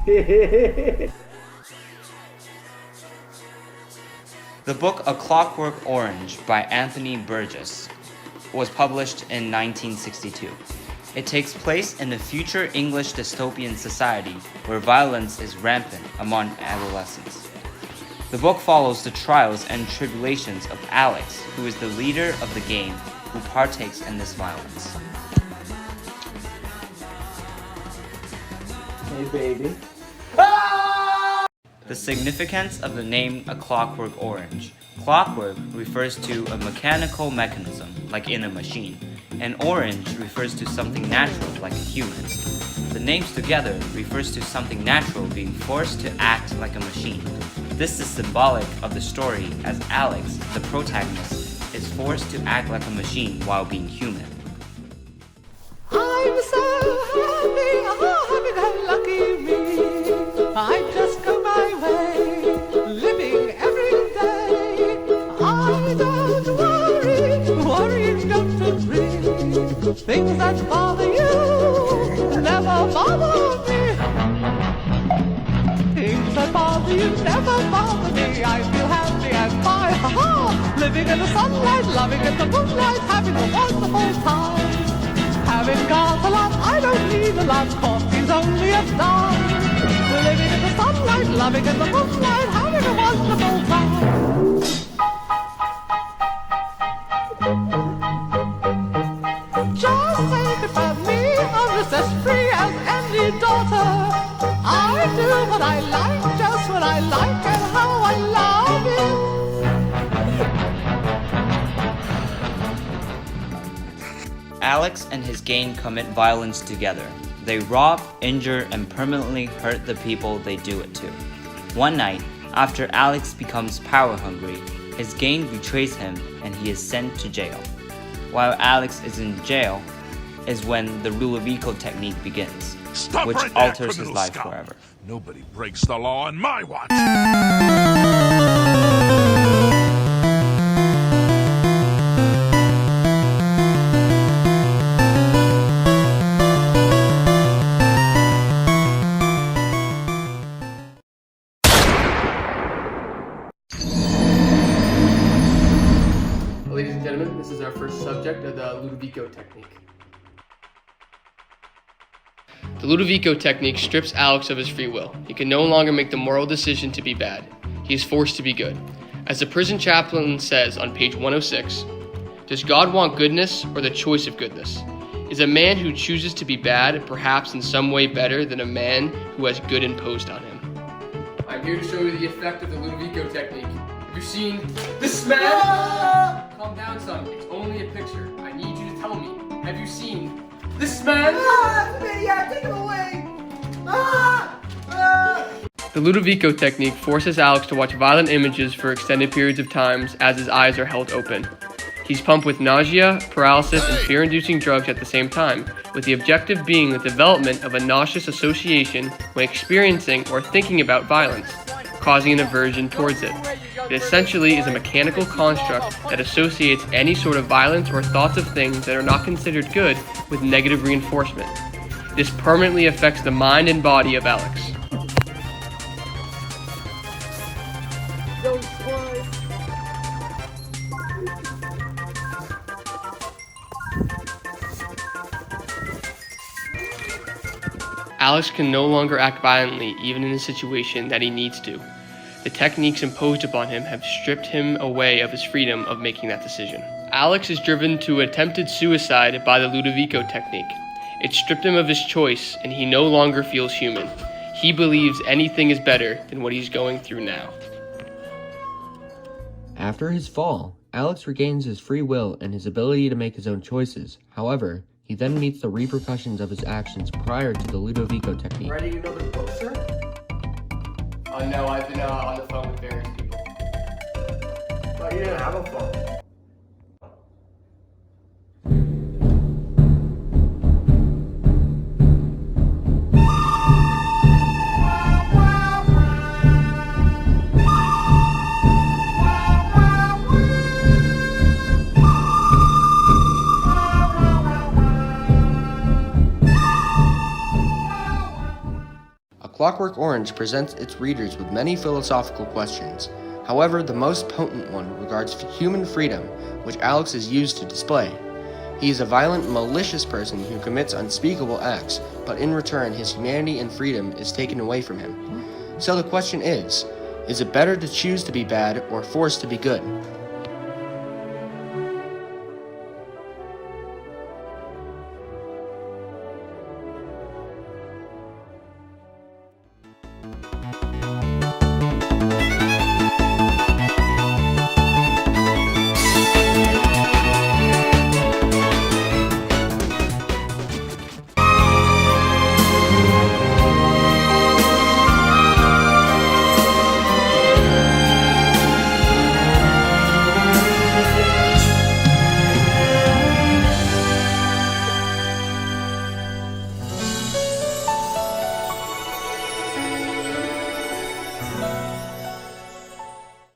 The book A Clockwork Orange by Anthony Burgess was published in 1962. It takes place in a future English dystopian society where violence is rampant among adolescents. The book follows the trials and tribulations of Alex, who is the leader of the game who partakes in this violence. Hey, baby. The significance of the name A Clockwork Orange. Clockwork refers to a mechanical mechanism, like in a machine, and orange refers to something natural, like a human. The names together refers to something natural being forced to act like a machine. This is symbolic of the story as Alex, the protagonist, is forced to act like a machine while being human. I'm so happy, lucky me. I just go my way, living every day. I don't worry, don't agree. Things that bother you never bother me. Things that bother you never bother me. I feel happy and fine, living in the sunlight, loving in the moonlight, having a wonderful time. Having got a lot, I don't need a lot, coffee's only a dime. Living in the sunlight, loving in the moonlight, having a wonderful time. Just think about me, I'm just as free as any daughter. I do what I like, just what I like, and how I love it. Alex and his gang commit violence together. They rob, injure, and permanently hurt the people they do it to. One night, after Alex becomes power-hungry, his gang betrays him and he is sent to jail. While Alex is in jail is when the Ludovico technique begins, which right there, alters his life scum. forever. Nobody breaks the law on my watch. Ladies and gentlemen, this is our first subject of the Ludovico technique. The Ludovico technique strips Alex of his free will. He can no longer make the moral decision to be bad. He is forced to be good. As the prison chaplain says on page 106, does God want goodness or the choice of goodness? Is a man who chooses to be bad perhaps in some way better than a man who has good imposed on him? I'm here to show you the effect of the Ludovico technique. Have you seen this man? Calm down, son. It's only a picture. I need you to tell me. Have you seen this man? Yeah, take it away. The Ludovico technique forces Alex to watch violent images for extended periods of time as his eyes are held open. He's pumped with nausea, paralysis, and fear-inducing drugs at the same time, with the objective being the development of a nauseous association when experiencing or thinking about violence, causing an aversion towards it. It essentially is a mechanical construct that associates any sort of violence or thoughts of things that are not considered good with negative reinforcement. This permanently affects the mind and body of Alex. Alex can no longer act violently even in a situation that he needs to. The techniques imposed upon him have stripped him away of his freedom of making that decision. Alex is driven to attempted suicide by the Ludovico technique. It stripped him of his choice and he no longer feels human. He believes anything is better than what he's going through now. After his fall, Alex regains his free will and his ability to make his own choices. However, he then meets the repercussions of his actions prior to the Ludovico technique. Ready to know the book, sir? No, I've been on the phone with various people. But you didn't have a phone. A Clockwork Orange presents its readers with many philosophical questions. However, the most potent one regards human freedom, which Alex is used to display. He is a violent, malicious person who commits unspeakable acts, but in return his humanity and freedom is taken away from him. So the question is it better to choose to be bad or forced to be good?